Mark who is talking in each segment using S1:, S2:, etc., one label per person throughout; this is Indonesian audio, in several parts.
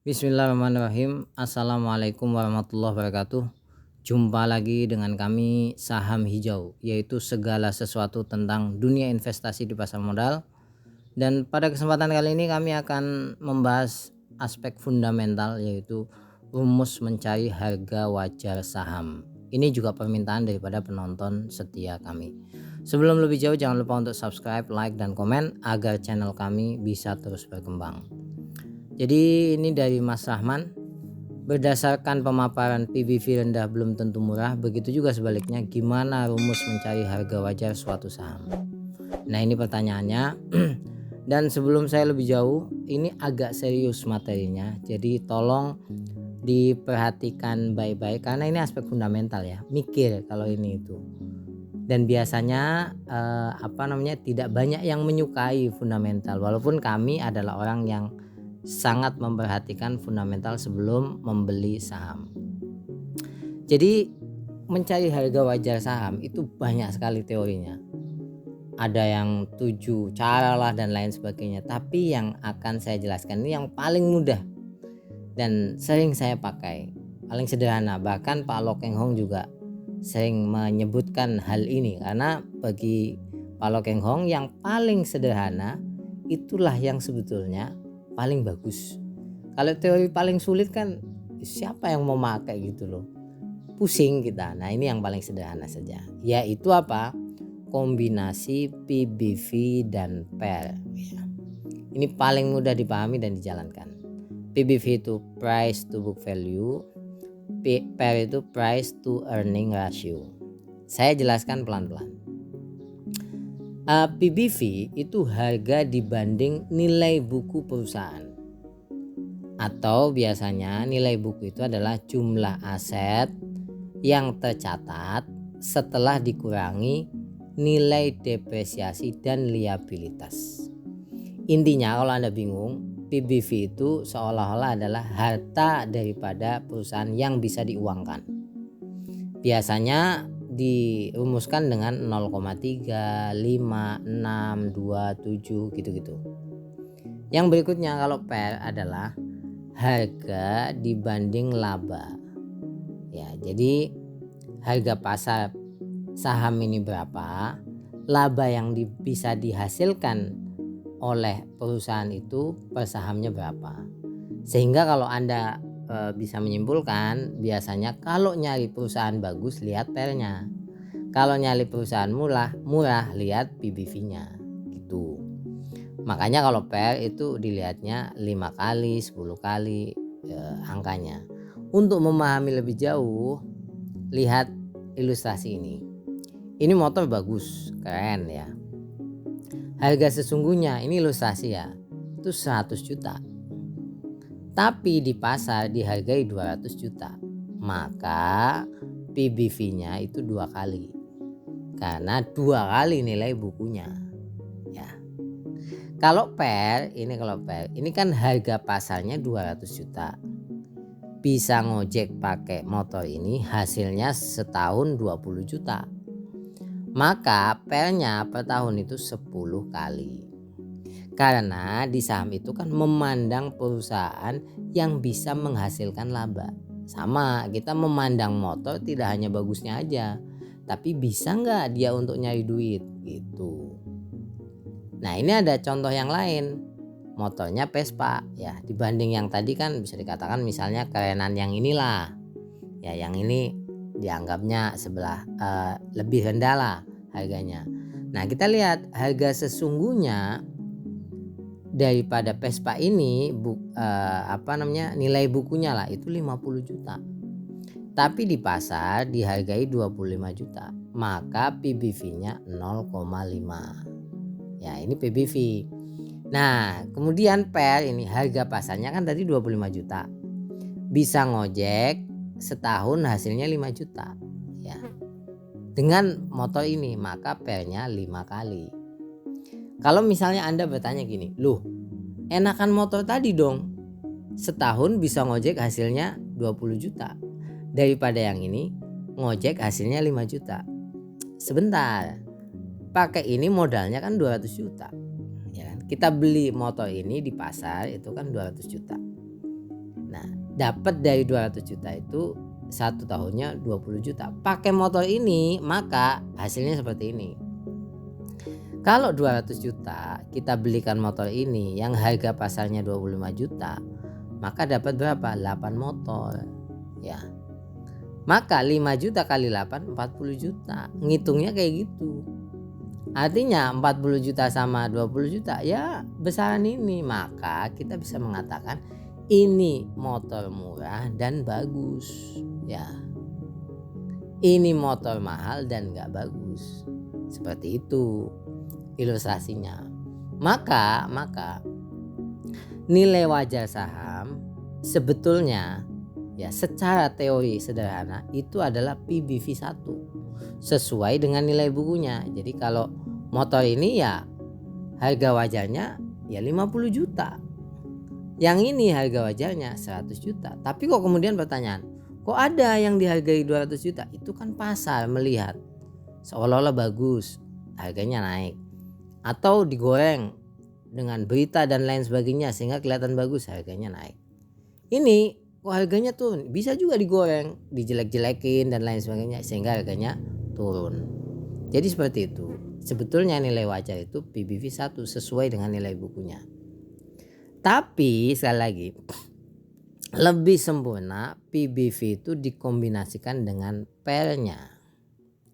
S1: Bismillahirrahmanirrahim. Assalamualaikum warahmatullahi wabarakatuh. Jumpa lagi dengan kami Saham Hijau, yaitu segala sesuatu tentang dunia investasi di pasar modal. Dan pada kesempatan kali ini kami akan membahas aspek fundamental, yaitu rumus mencari harga wajar saham. Ini juga permintaan daripada penonton setia kami. Sebelum lebih jauh, jangan lupa untuk subscribe, like, dan komen agar channel kami bisa terus berkembang. Jadi ini dari Mas Rahman, berdasarkan pemaparan PBV rendah belum tentu murah, begitu juga sebaliknya gimana rumus mencari harga wajar suatu saham. Nah ini pertanyaannya. Dan sebelum saya lebih jauh, ini agak serius materinya, jadi tolong diperhatikan baik-baik karena ini aspek fundamental ya, mikir kalau ini itu. Dan biasanya tidak banyak yang menyukai fundamental, walaupun kami adalah orang yang sangat memperhatikan fundamental sebelum membeli saham. Jadi mencari harga wajar saham itu banyak sekali teorinya. Ada yang 7 cara lah dan lain sebagainya. Tapi yang akan saya jelaskan ini yang paling mudah dan sering saya pakai, paling sederhana. Bahkan Pak Lo Keng Hong juga sering menyebutkan hal ini, karena bagi Pak Lo Keng Hong yang paling sederhana itulah yang sebetulnya paling bagus. Kalau teori paling sulit kan siapa yang mau pakai gitu loh, pusing kita. Nah ini yang paling sederhana saja, yaitu apa? Kombinasi PBV dan PER ya. Ini paling mudah dipahami dan dijalankan. PBV itu price to book value, PER itu price to earning ratio. Saya jelaskan pelan-pelan. PBV itu harga dibanding nilai buku perusahaan, atau biasanya nilai buku itu adalah jumlah aset yang tercatat setelah dikurangi nilai depresiasi dan liabilitas. Intinya kalau Anda bingung, PBV itu seolah-olah adalah harta daripada perusahaan yang bisa diuangkan. Biasanya dirumuskan dengan 0,3, 5, 6, 2, 7 gitu-gitu. Yang berikutnya kalau PER adalah harga dibanding laba. Ya, jadi harga pasar saham ini berapa, laba yang bisa dihasilkan oleh perusahaan itu per sahamnya berapa. Sehingga kalau Anda bisa menyimpulkan, biasanya kalau nyari perusahaan bagus lihat PER-nya. Kalau nyari perusahaan murah lihat PBV-nya gitu. Makanya kalau PER itu dilihatnya 5 kali, 10 kali angkanya. Untuk memahami lebih jauh, lihat ilustrasi ini. Ini motor bagus, keren ya. Harga sesungguhnya, ini ilustrasi ya, itu 100 juta. Tapi di pasar dihargai 200 juta. Maka PBV-nya itu 2 kali. Karena 2 kali nilai bukunya. Ya. Kalau PER, ini kan harga pasarnya 200 juta. Bisa ngojek pakai motor ini hasilnya setahun 20 juta. Maka PER-nya per tahun itu 10 kali. Karena di saham itu kan memandang perusahaan yang bisa menghasilkan laba. Sama, kita memandang motor tidak hanya bagusnya aja, tapi bisa nggak dia untuk nyari duit gitu. Nah ini ada contoh yang lain, motornya Vespa ya, dibanding yang tadi kan bisa dikatakan misalnya kerenan yang inilah ya, yang ini dianggapnya lebih rendah lah harganya. Nah kita lihat harga sesungguhnya daripada Vespa ini nilai bukunya lah itu 50 juta. Tapi di pasar dihargai 25 juta. Maka PBV-nya 0,5. Ya, ini PBV. Nah, kemudian PER ini harga pasarnya kan tadi 25 juta. Bisa ngojek setahun hasilnya 5 juta. Ya. Dengan motor ini maka PER-nya 5 kali. Kalau misalnya Anda bertanya gini, loh enakan motor tadi dong, setahun bisa ngojek hasilnya 20 juta. Daripada yang ini ngojek hasilnya 5 juta. Sebentar, pakai ini modalnya kan 200 juta. Ya kan? Kita beli motor ini di pasar itu kan 200 juta. dapat dari 200 juta itu 1 tahunnya 20 juta. Pakai motor ini maka hasilnya seperti ini. Kalau 200 juta kita belikan motor ini yang harga pasarnya 25 juta, maka dapat berapa? 8 motor. Ya. Maka 5 juta kali 8 40 juta. Ngitungnya kayak gitu. Artinya 40 juta sama 20 juta ya besaran ini. Maka kita bisa mengatakan ini motor murah dan bagus. Ya. Ini motor mahal dan gak bagus. Seperti itu ilustrasinya. Maka nilai wajar saham sebetulnya ya secara teori sederhana itu adalah PBV1 sesuai dengan nilai bukunya. Jadi kalau motor ini ya harga wajarnya ya 50 juta. Yang ini harga wajarnya 100 juta. Tapi kok kemudian pertanyaan, kok ada yang dihargai 200 juta? Itu kan pasar melihat seolah-olah bagus, harganya naik. Atau digoreng dengan berita dan lain sebagainya sehingga kelihatan bagus, harganya naik. Ini kok harganya turun? Bisa juga digoreng, dijelek-jelekin dan lain sebagainya sehingga harganya turun. Jadi seperti itu. Sebetulnya nilai wajar itu PBV1 sesuai dengan nilai bukunya. Tapi sekali lagi lebih sempurna PBV itu dikombinasikan dengan PER-nya.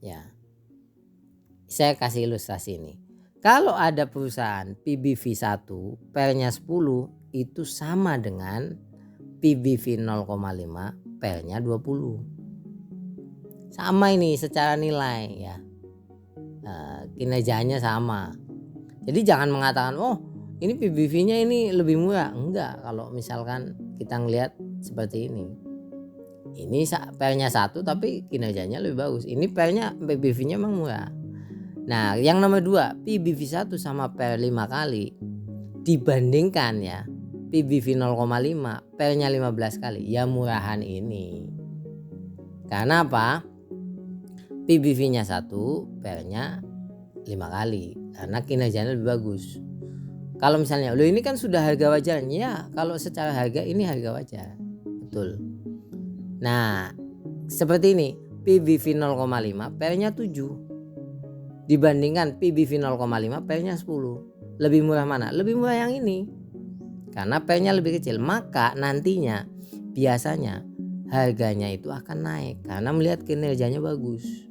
S1: Ya. Saya kasih ilustrasi ini. Kalau ada perusahaan PBV1 PER-nya 10 itu sama dengan PBV 0,5 PER-nya 20. Sama ini secara nilai ya. Kinerjanya sama. Jadi jangan mengatakan oh ini PBV-nya ini lebih murah. Enggak, kalau misalkan kita ngelihat seperti ini. Ini PER-nya 1 tapi kinerjanya lebih bagus. Ini PBV-nya memang murah. Nah yang nomor 2 PBV1 sama PER 5 kali dibandingkan ya PBV 0,5 PER-nya 15 kali ya murahan ini. Karena apa? PBV-nya 1 PER-nya 5 kali karena kinerjanya lebih bagus. Kalau misalnya lo ini kan sudah harga wajarnya ya, kalau secara harga ini harga wajar. Betul. Nah seperti ini PBV 0,5 PER-nya 7 dibandingkan PBV 0,5 PER-nya 10. Lebih murah mana? Lebih murah yang ini. Karena PER-nya lebih kecil, maka nantinya biasanya harganya itu akan naik karena melihat kinerjanya bagus.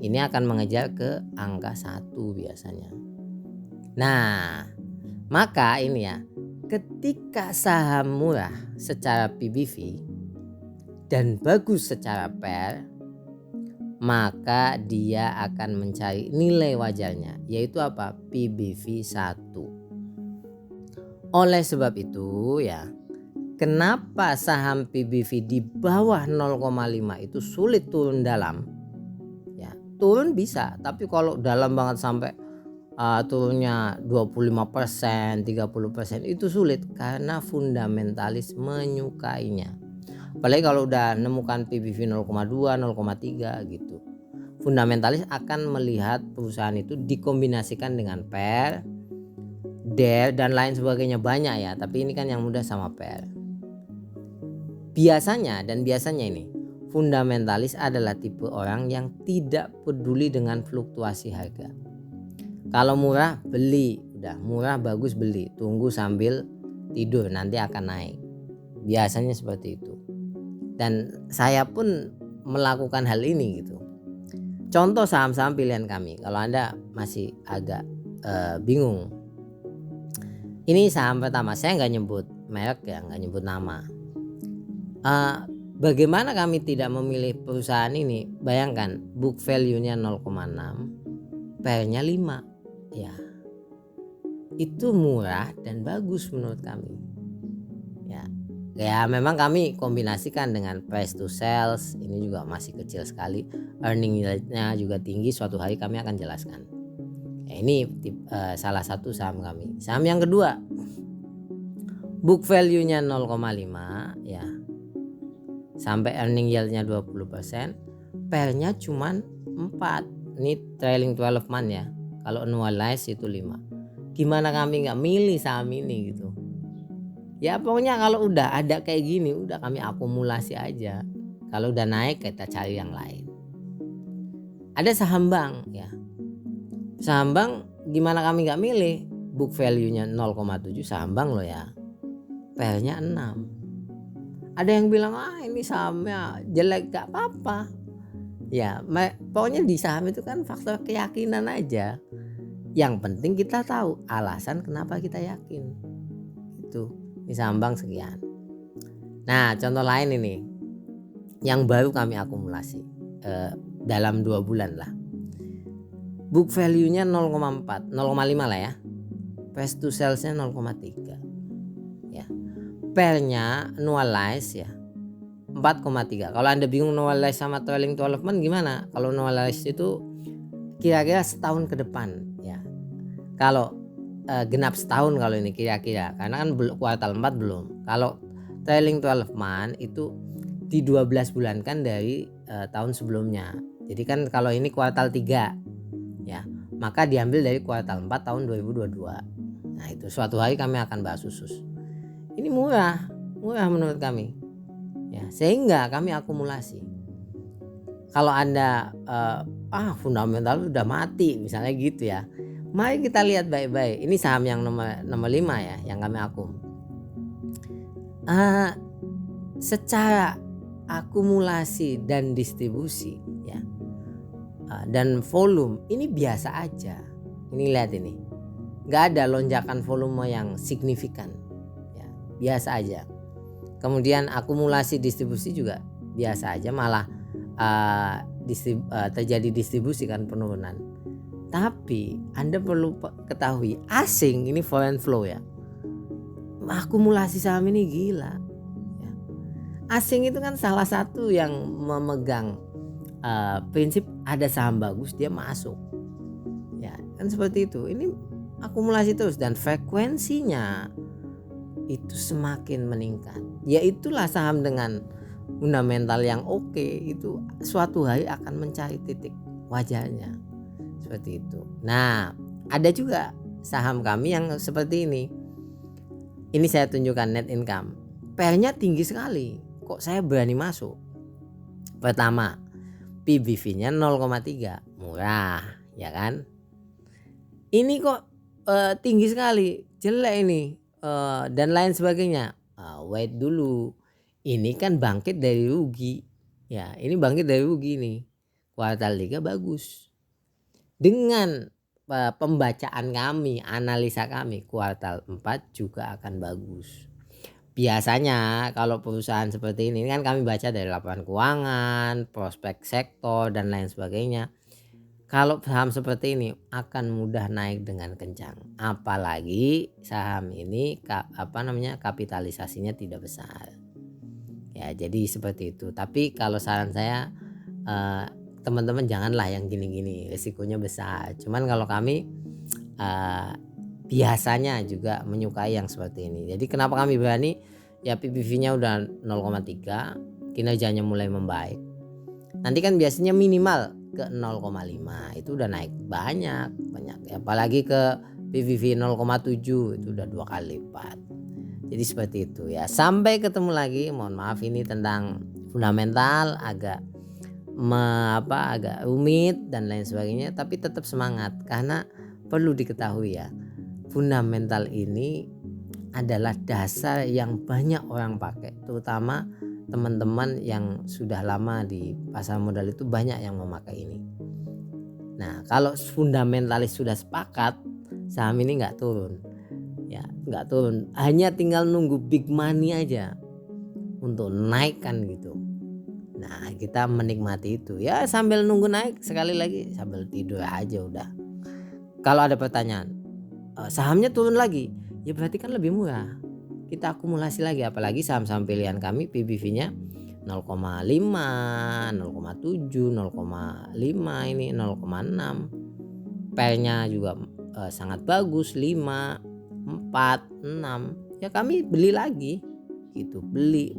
S1: Ini akan mengejar ke angka 1 biasanya. Nah, maka ini ya, ketika saham murah secara PBV dan bagus secara PER, maka dia akan mencari nilai wajarnya, yaitu apa? PBV 1. Oleh sebab itu ya, kenapa saham PBV di bawah 0,5 itu sulit turun dalam? Ya, turun bisa, tapi kalau dalam banget sampai turunnya 25%, 30% itu sulit karena fundamentalis menyukainya. Apalagi kalau udah nemukan PBV 0,2, 0,3 gitu. Fundamentalis akan melihat perusahaan itu dikombinasikan dengan PER, DER dan lain sebagainya banyak ya. Tapi ini kan yang mudah sama PER. Biasanya ini fundamentalis adalah tipe orang yang tidak peduli dengan fluktuasi harga. Kalau murah beli, udah murah bagus beli, tunggu sambil tidur nanti akan naik. Biasanya seperti itu. Dan saya pun melakukan hal ini gitu. Contoh saham-saham pilihan kami. Kalau Anda masih agak bingung. Ini saham pertama. Saya nggak nyebut merek ya, nggak nyebut nama. Bagaimana kami tidak memilih perusahaan ini? Bayangkan book value-nya 0,6, PER-nya 5. Ya, itu murah dan bagus menurut kami. Ya memang kami kombinasikan dengan price to sales, ini juga masih kecil sekali, earning yield-nya juga tinggi, suatu hari kami akan jelaskan. Ya, ini salah satu saham kami. Saham yang kedua, book value-nya 0,5 ya, sampai earning yield-nya 20%, PER-nya cuman 4, ini trailing 12 month ya, kalau annualize itu 5. Gimana kami nggak milih saham ini gitu? Ya pokoknya kalau udah ada kayak gini udah kami akumulasi aja. Kalau udah naik kita cari yang lain. Ada saham bank ya. Saham bank gimana kami nggak milih? Book value-nya 0,7 saham bank loh ya. PL-nya 6. Ada yang bilang ini sahamnya jelek, gak apa-apa. Ya pokoknya di saham itu kan faktor keyakinan aja. Yang penting kita tahu alasan kenapa kita yakin. Itu di saham bank sekian. Nah contoh lain ini yang baru kami akumulasi dalam 2 bulan lah. Book value-nya 0,4, 0,5 lah ya. Price to sales-nya 0,3. Ya. PER-nya annualize ya 4,3. Kalau Anda bingung annualize sama trailing 12 month gimana? Kalau annualize itu kira-kira setahun ke depan ya. Kalau genap setahun kalau ini kira-kira, karena kan kuartal 4 belum. Kalau trailing 12 month itu di 12 bulan kan dari tahun sebelumnya. Jadi kan kalau ini kuartal 3 ya, maka diambil dari kuartal 4 tahun 2022. Nah itu suatu hari kami akan bahas khusus. Ini murah menurut kami ya, sehingga kami akumulasi. Kalau Anda fundamental udah mati misalnya gitu ya, mari kita lihat baik-baik. Ini saham yang nomor 5 ya yang kami akum. Secara akumulasi dan distribusi ya, dan volume ini biasa aja. Ini lihat ini, nggak ada lonjakan volume yang signifikan ya, biasa aja. Kemudian akumulasi distribusi juga biasa aja, malah terjadi distribusi kan, penurunan. Tapi Anda perlu ketahui asing ini foreign flow ya, akumulasi saham ini gila ya. Asing itu kan salah satu yang memegang prinsip ada saham bagus dia masuk ya, kan seperti itu. Ini akumulasi terus dan frekuensinya itu semakin meningkat. Ya itulah saham dengan fundamental yang oke itu suatu hari akan mencari titik wajarnya seperti itu. Nah ada juga saham kami yang seperti ini. Ini saya tunjukkan net income, PER-nya tinggi sekali. Kok saya berani masuk? Pertama, PBV-nya 0,3, murah ya kan. Ini kok tinggi sekali, jelek ini dan lain sebagainya. Wait dulu, ini kan bangkit dari rugi ya, ini bangkit dari rugi nih. Kuartal 3 bagus. Dengan pembacaan kami, analisa kami, kuartal 4 juga akan bagus. Biasanya kalau perusahaan seperti ini kan kami baca dari laporan keuangan, prospek sektor dan lain sebagainya. Kalau saham seperti ini akan mudah naik dengan kencang, apalagi saham ini kapitalisasinya tidak besar. Ya, jadi seperti itu. Tapi kalau saran saya teman-teman janganlah yang gini-gini, risikonya besar. Cuman kalau kami biasanya juga menyukai yang seperti ini. Jadi kenapa kami berani? Ya PBV-nya udah 0,3, kinerjanya mulai membaik. Nanti kan biasanya minimal ke 0,5 itu udah naik banyak. Apalagi ke PBV 0,7 itu udah 2 kali lipat. Jadi seperti itu ya. Sampai ketemu lagi. Mohon maaf ini tentang fundamental agak rumit dan lain sebagainya, tapi tetap semangat karena perlu diketahui ya, fundamental ini adalah dasar yang banyak orang pakai, terutama teman-teman yang sudah lama di pasar modal itu banyak yang memakai ini. Nah kalau fundamentalis sudah sepakat, saham ini nggak turun ya, nggak turun, hanya tinggal nunggu big money aja untuk naikkan gitu. Nah kita menikmati itu ya, sambil nunggu naik, sekali lagi sambil tidur aja udah. Kalau ada pertanyaan sahamnya turun lagi, ya berarti kan lebih murah, kita akumulasi lagi. Apalagi saham-saham pilihan kami PBV-nya 0,5, 0,7, 0,5 ini 0,6, PER-nya juga sangat bagus 5, 4, 6. Ya kami beli lagi gitu, beli.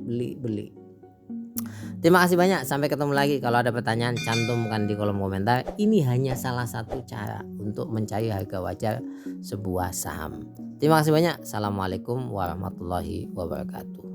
S1: Terima kasih banyak, sampai ketemu lagi. Kalau ada pertanyaan cantumkan di kolom komentar. Ini hanya salah satu cara untuk mencari harga wajar sebuah saham. Terima kasih banyak. Assalamualaikum warahmatullahi wabarakatuh.